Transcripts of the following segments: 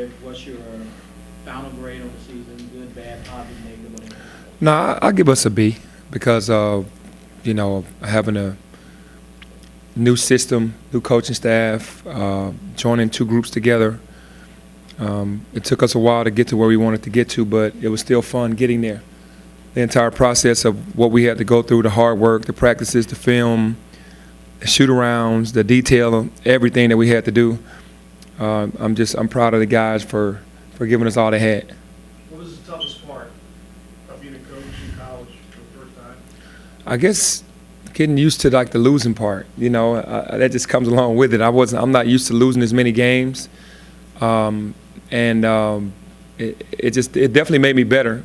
grade. What's your final grade on the season? Good, bad, positive, negative, whatever. No, I'll give us a B because of, having a new system, new coaching staff, joining two groups together. It took us a while to get to where we wanted to get to, but it was still fun getting there. The entire process of what we had to go through, the hard work, the practices, the film, the shoot-arounds, the detail, everything that we had to do. I'm proud of the guys for giving us all they had. What was the toughest part of being a coach in college for the first time? I guess getting used to the losing part. That just comes along with it. I'm not used to losing as many games, it definitely made me better.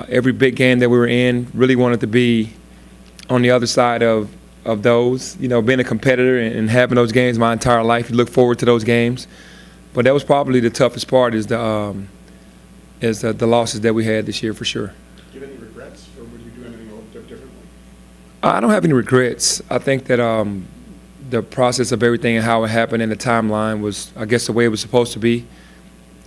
Every big game that we were in, really wanted to be on the other side of those. Being a competitor and having those games my entire life, you look forward to those games. But that was probably the toughest part is the losses that we had this year for sure. Do you have any regrets, or would you do anything a little differently? I don't have any regrets. I think that the process of everything and how it happened and the timeline was, I guess, the way it was supposed to be.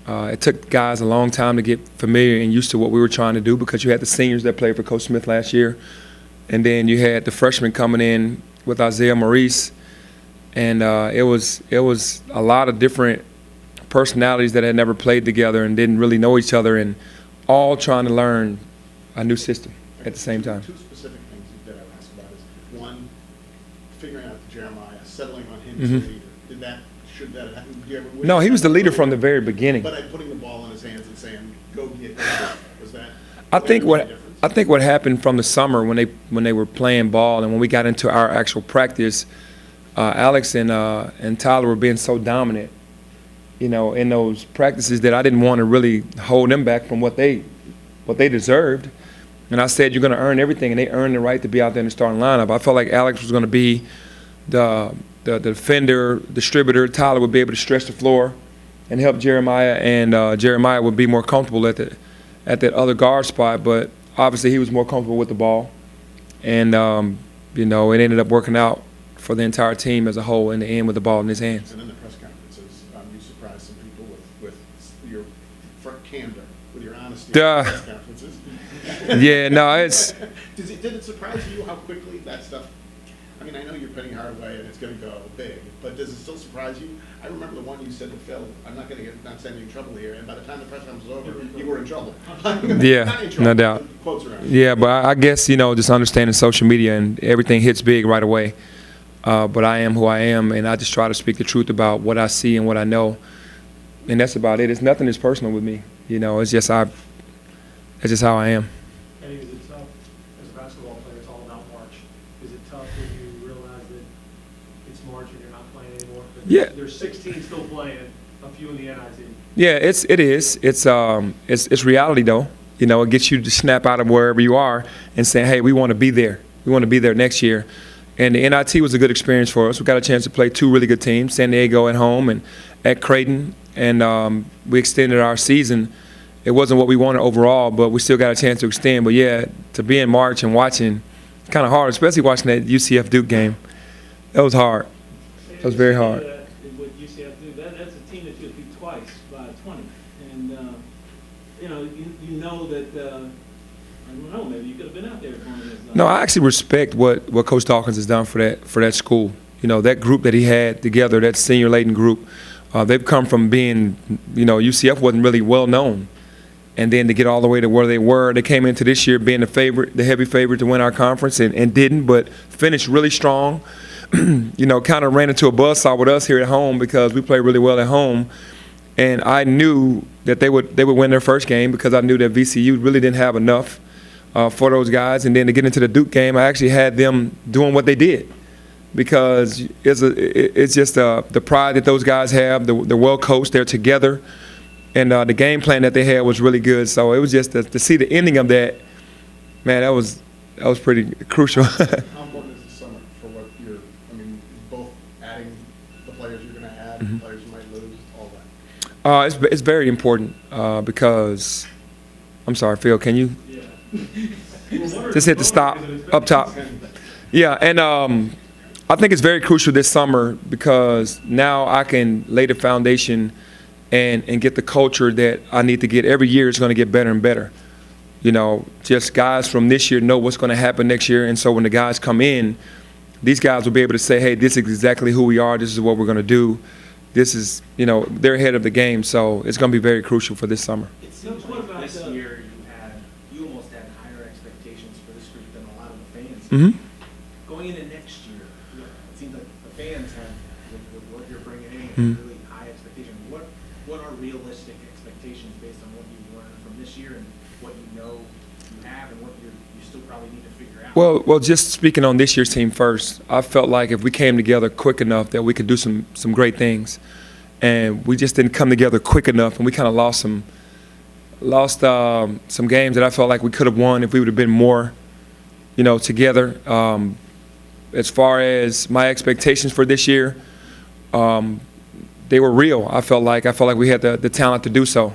It took guys a long time to get familiar and used to what we were trying to do because you had the seniors that played for Coach Smith last year, and then you had the freshmen coming in with Isaiah Maurice, and it was a lot of different personalities that had never played together and didn't really know each other, and all trying to learn a new system at the same time. Two specific things that I would ask about is, one, figuring out Jeremiah, settling on him as a leader. Should that have happened? No, he was the leader from the very beginning. But putting the ball in his hands and saying, go get it, was that? I think what happened from the summer when they were playing ball and when we got into our actual practice, Alex and Tyler were being so dominant, in those practices that I didn't want to really hold them back from what they deserved. And I said, you're going to earn everything, and they earned the right to be out there in the starting lineup. I felt like Alex was going to be the defender, distributor. Tyler would be able to stretch the floor and help Jeremiah, and Jeremiah would be more comfortable at that other guard spot. But obviously he was more comfortable with the ball, and it ended up working out for the entire team as a whole in the end with the ball in his hands. And in the press conferences, you surprised some people with your candor, with your honesty in the press conferences. Yeah, no, it's. Did it surprise you how quickly that stuff? I mean, I know you're pitting Hardaway and it's going to go big, but does it still surprise you? I remember the one you said to Phil, I'm not going to not send you in trouble here, and by the time the press conference was over, you were in trouble. Yeah, not in trouble, no doubt. Quotes around. Yeah, but I guess, just understanding social media and everything hits big right away. But I am who I am, and I just try to speak the truth about what I see and what I know, and that's about it. It's nothing that's personal with me. It's just that's just how I am. And is it tough as a basketball player? It's all about March. Is it tough when you realize that it's March and you're not playing anymore? Yeah. There's 16 still playing, a few in the NIT. Yeah, it is. It's reality though. It gets you to snap out of wherever you are and say, hey, we want to be there. We want to be there next year. And the NIT was a good experience for us. We got a chance to play two really good teams, San Diego at home and at Creighton, and we extended our season. It wasn't what we wanted overall, but we still got a chance to extend. But, yeah, to be in March and watching, it's kind of hard, especially watching that UCF Duke game. That was hard. That was very hard. With UCF Duke, that's a team that you beat twice by 20. And, you know that I don't know, maybe you could have been out there for one of those. No, I actually respect what Coach Dawkins has done for that school. That group that he had together, that senior-laden group, they've come from being, UCF wasn't really well known. And then to get all the way to where they were, they came into this year being the heavy favorite to win our conference and didn't, but finished really strong. Kind of ran into a buzzsaw with us here at home because we play really well at home. And I knew that they would win their first game because I knew that VCU really didn't have enough for those guys. And then to get into the Duke game, I actually had them doing what they did because it's just the pride that those guys have. They're well coached. They're together. And the game plan that they had was really good. So it was just to see the ending of that, man, that was pretty crucial. How important is the summer for what both adding the players you're going to add, the players you might lose, all that? It's very important because, I'm sorry, Phil, can you just hit the stop up top? Yeah, and I think it's very crucial this summer because now I can lay the foundation and get the culture that I need to get. Every year is going to get better and better. You know, just guys from this year know what's going to happen next year, and so when the guys come in, these guys will be able to say, hey, this is exactly who we are, this is what we're going to do. This is, you know, they're ahead of the game, so it's going to be very crucial for this summer. It seems What like about, this uh, year you almost had higher expectations for this group than a lot of the fans. Mm-hmm. Going into next year, it seems like the fans have, with what you're bringing in, Mhm. really high expectations. What are realistic expectations based on what you've learned from this year and what you know you have and what you still probably need to figure out? Well, just speaking on this year's team first, I felt like if we came together quick enough that we could do some great things, and we just didn't come together quick enough, and we kind of lost some games that I felt like we could have won if we would have been more, you know, together. As far as my expectations for this year, they were real. I felt like we had the talent to do so,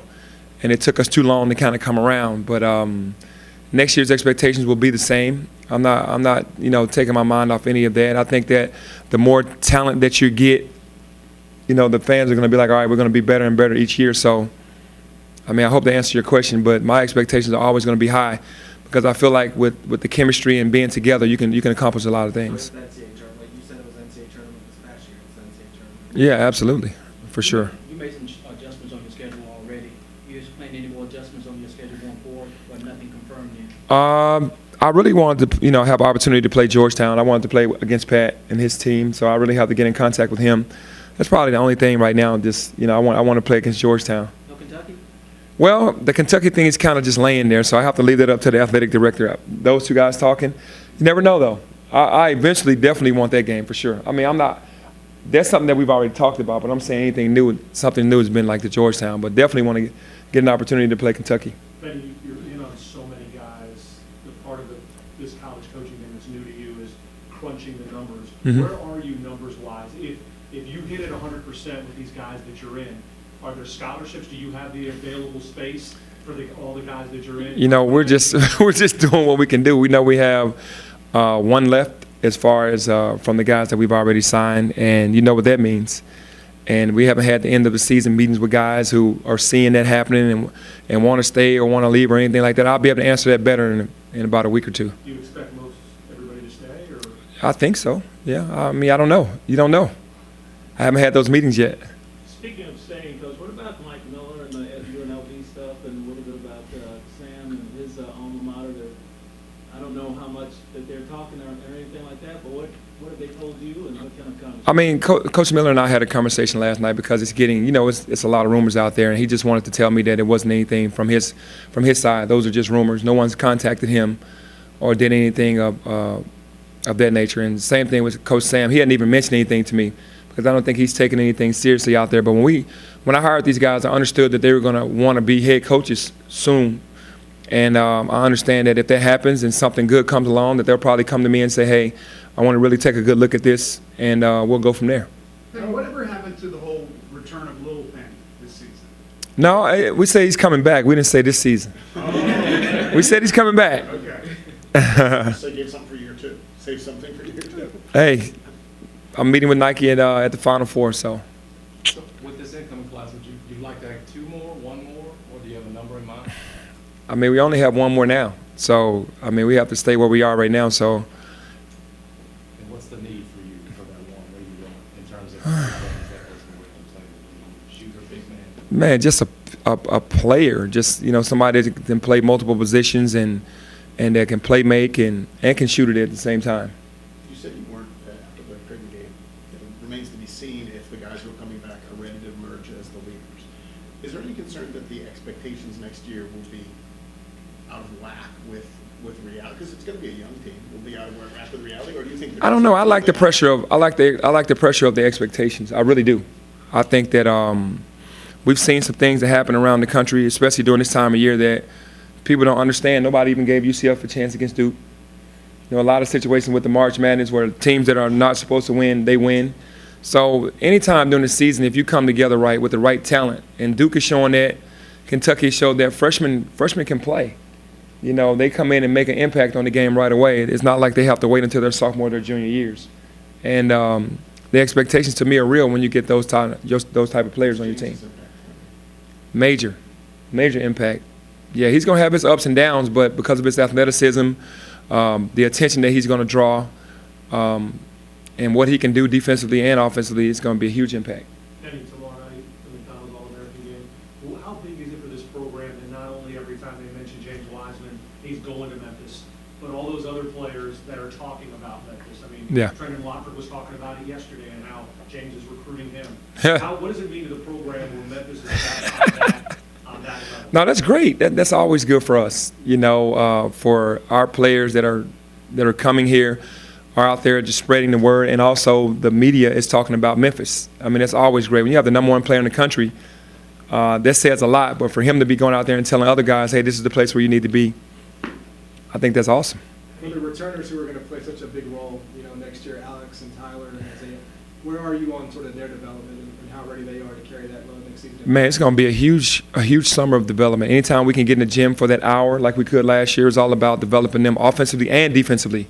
and it took us too long to kind of come around. But next year's expectations will be the same. I'm not, you know, taking my mind off any of that. I think that the more talent that you get, you know, the fans are going to be like, all right, we're going to be better and better each year. So, I mean, I hope to answer your question, but my expectations are always going to be high because I feel like with the chemistry and being together, you can accomplish a lot of things. So it's the NCAA tournament. Like you said, it was NCAA tournament this past year. It's the NCAA tournament. Yeah, absolutely, for sure. You made some adjustments on your schedule already. You planning any more adjustments on your schedule going forward, but nothing confirmed yet? I really wanted to, you know, have opportunity to play Georgetown. I wanted to play against Pat and his team, so I really have to get in contact with him. That's probably the only thing right now. Just, you know, I want to play against Georgetown. No Kentucky? Well, the Kentucky thing is kind of just laying there, so I have to leave that up to the athletic director. Those two guys talking. You never know, though. I eventually definitely want that game for sure. I mean, I'm not. That's something that we've already talked about, but I'm saying anything new, something new has been like the Georgetown, but definitely want to get an opportunity to play Kentucky. Benny, you're in on so many guys. The part of this college coaching thing that's new to you is crunching the numbers. Mhm. Where are you numbers-wise? If you hit it 100% with these guys that you're in, are there scholarships? Do you have the available space for all the guys that you're in? You know, we're just doing what we can do. We know we have one left as far as from the guys that we've already signed, and you know what that means. And we haven't had the end of the season meetings with guys who are seeing that happening and want to stay or want to leave or anything like that. I'll be able to answer that better in about a week or two. Do you expect everybody to stay? Or? I think so, yeah. I mean, I don't know. You don't know. I haven't had those meetings yet. Speaking of staying, Coach, what about Mike Miller and the UNLV stuff and a little bit about Sam and his alma mater? I don't know how much that they're talking or anything like that, but what have they told you and what kind of conversation? I mean, Coach Miller and I had a conversation last night because it's getting, you know, it's a lot of rumors out there, and he just wanted to tell me that it wasn't anything from his side. Those are just rumors. No one's contacted him or did anything of that nature. And same thing with Coach Sam. He hadn't even mentioned anything to me because I don't think he's taking anything seriously out there. But when I hired these guys, I understood that they were going to want to be head coaches soon. And I understand that if that happens and something good comes along, that they'll probably come to me and say, hey, I want to really take a good look at this, and we'll go from there. Hey, whatever happened to the whole return of Lil Penny this season? No, we say he's coming back. We didn't say this season. We said he's coming back. Okay. So you gave something for year two. Save something for year two. Hey, I'm meeting with Nike at the Final Four, so. So with this incoming class, would you like to have 2 more, 1 more, or do you have a number in mind? I mean, we only have 1 more now. So, I mean, we have to stay where we are right now, so. And what's the need for you for that one? What do you want in terms of that person willing to play? Shooter, big man? Man, just a player, just, you know, somebody that can play multiple positions and that can play make and can shoot it at the same time. You said you weren't after the Creighton game. It remains to be seen if the guys who are coming back are ready to emerge as the leaders. Is there any concern that the expectations next year will be out of whack with reality? Because it's going to be a young team. Will be out of whack with reality, or do you think? I don't know. I like the pressure of the expectations. I really do. I think that we've seen some things that happen around the country, especially during this time of year, that people don't understand. Nobody even gave UCF a chance against Duke. You know, a lot of situations with the March Madness where teams that are not supposed to win, they win. So anytime during the season, if you come together right with the right talent, and Duke is showing that, Kentucky showed that freshmen can play. You know, they come in and make an impact on the game right away. It's not like they have to wait until their sophomore or their junior years. And the expectations to me are real when you get those type of players on your team. Major impact. Yeah, he's going to have his ups and downs, but because of his athleticism, the attention that he's going to draw, and what he can do defensively and offensively, it's going to be a huge impact. Heading tomorrow night for the McDonald's All-American game. Well, how big is it for this program? And not only every time they mention James Wiseman, he's going to Memphis, but all those other players that are talking about Memphis. I mean, Yeah. Trendon Lockford was talking about it yesterday and how James is recruiting him. Yeah. What does it mean to the program when Memphis is back on that level? No, that's great. That's always good for us. For our players that are coming here, are out there just spreading the word, and also the media is talking about Memphis. I mean, that's always great. When you have the #1 player in the country, that says a lot. But for him to be going out there and telling other guys, hey, this is the place where you need to be, I think that's awesome. For the returners who are going to play such a big role, next year, Alex and Tyler and Isaiah, where are you on sort of their development and how ready they are to carry that load next season? Man, it's going to be a huge summer of development. Anytime we can get in the gym for that hour like we could last year, it's all about developing them offensively and defensively,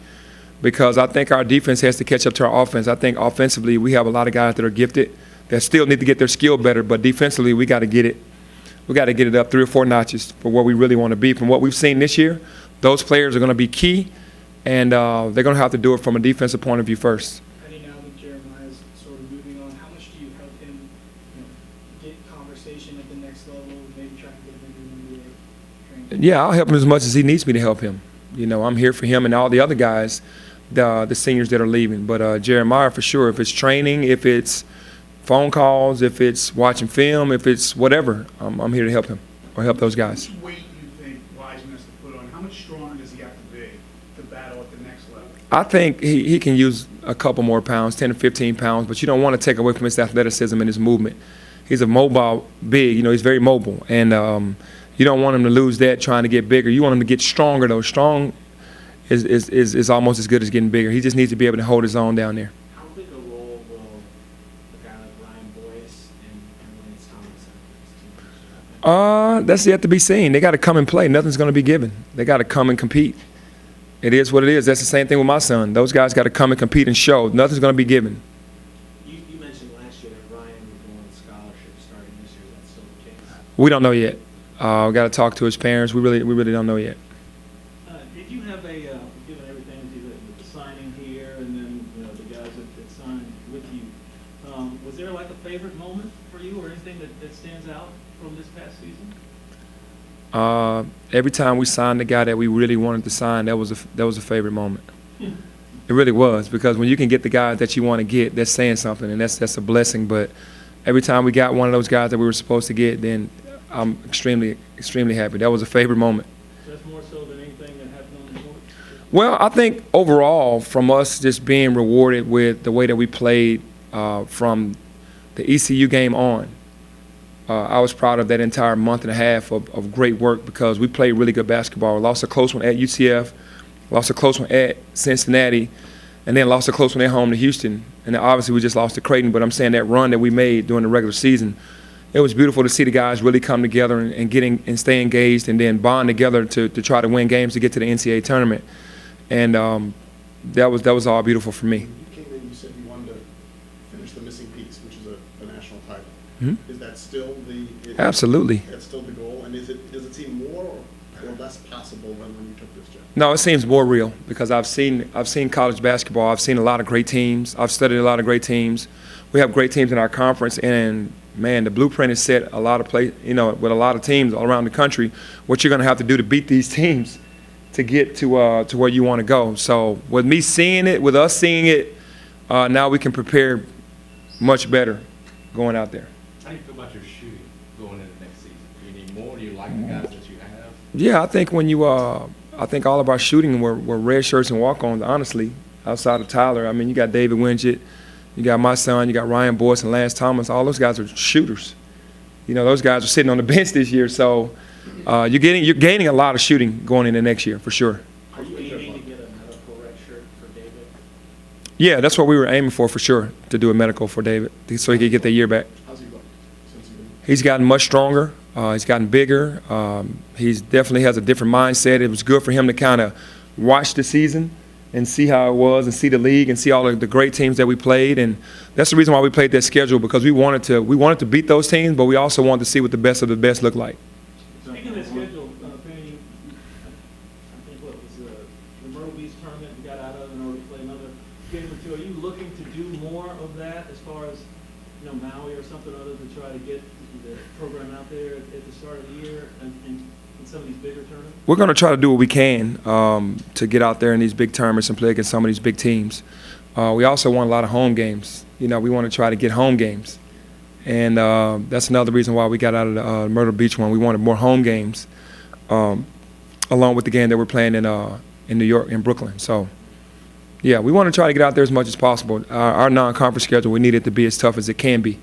because I think our defense has to catch up to our offense. I think offensively we have a lot of guys that are gifted that still need to get their skill better, but defensively we got to get it. We got to get it up 3 or 4 notches for where we really want to be. From what we've seen this year, those players are going to be key, and they're going to have to do it from a defensive point of view first. Eddie, now that Jeremiah's sort of moving on, how much do you help him, get conversation at the next level, maybe try to get him into NBA training? Yeah, I'll help him as much as he needs me to help him. I'm here for him and all the other guys, the seniors that are leaving. But Jeremiah, for sure, if it's training, if it's phone calls, if it's watching film, if it's whatever, I'm here to help him or help those guys. How much weight do you think Wiseman has to put on? How much stronger does he have to be to battle at the next level? I think he can use a couple more pounds, 10 to 15 pounds, but you don't want to take away from his athleticism and his movement. He's a mobile big, he's very mobile, and you don't want him to lose that trying to get bigger. You want him to get stronger, though. Strong is almost as good as getting bigger. He just needs to be able to hold his own down there. How big a role will a guy like Ryan Boyce and Lance Thomas have for this team? That's yet to be seen. They got to come and play. Nothing's going to be given. They got to come and compete. It is what it is. That's the same thing with my son. Those guys got to come and compete and show. Nothing's going to be given. You mentioned last year that Ryan was going on scholarship starting this year. Is that still the case? We don't know yet. We got to talk to his parents. We really don't know yet. Did you have given everything to you with the signing here and then the guys that signed with you, was there like a favorite moment for you or anything that stands out from this past season? Every time we signed the guy that we really wanted to sign, that was a favorite moment. It really was, because when you can get the guys that you want to get, that's saying something, and that's a blessing. But every time we got one of those guys that we were supposed to get, then I'm extremely happy. That was a favorite moment. That's more so than anything that happened on the court? Well, I think overall, from us just being rewarded with the way that we played from the ECU game on, I was proud of that entire month and a half of great work, because we played really good basketball. We lost a close one at UCF, lost a close one at Cincinnati, and then lost a close one at home to Houston. And then obviously we just lost to Creighton, but I'm saying that run that we made during the regular season, it was beautiful to see the guys really come together and stay engaged and then bond together to try to win games to get to the NCAA tournament. And that was all beautiful for me. You came in, you said you wanted to finish the missing piece, which is a national title. Mm-hmm. Is that still Absolutely. That's still the goal, and does it seem more or less possible than when you took this job? No, it seems more real, because I've seen college basketball. I've seen a lot of great teams. I've studied a lot of great teams. We have great teams in our conference, and man, the blueprint is set a lot of with a lot of teams all around the country. What you're going to have to do to beat these teams to get to where you want to go. So with me seeing it, with us seeing it, now we can prepare much better going out there. How do you feel about your shooting going into next season? Do you need more? Do you like the guys that you have? Yeah, I think I think all of our shooting were red shirts and walk-ons, honestly, outside of Tyler. I mean, you got David Winget, you got my son, you got Ryan Boyce and Lance Thomas. All those guys are shooters. Those guys are sitting on the bench this year. So you're gaining a lot of shooting going into next year, for sure. Are you aiming to get a medical red shirt for David? Yeah, that's what we were aiming for sure, to do a medical for David so he could get that year back. How's he look since you've been? He's gotten much stronger. He's gotten bigger. He definitely has a different mindset. It was good for him to kind of watch the season and see how it was and see the league and see all of the great teams that we played. And that's the reason why we played that schedule, because we wanted to beat those teams, but we also wanted to see what the best of the best looked like. Speaking of the schedule, Penny, I think what was the Myrtle Beach tournament we got out of in order to play another game or two. Are you looking to do more of that as far as, Maui or something other to try to get the program out there at the start of the year and in some of these bigger tournaments? We're going to try to do what we can to get out there in these big tournaments and play against some of these big teams. We also want a lot of home games. We want to try to get home games. And that's another reason why we got out of the Myrtle Beach one. We wanted more home games along with the game that we're playing in New York, in Brooklyn. So, yeah, we want to try to get out there as much as possible. Our non-conference schedule, we need it to be as tough as it can be.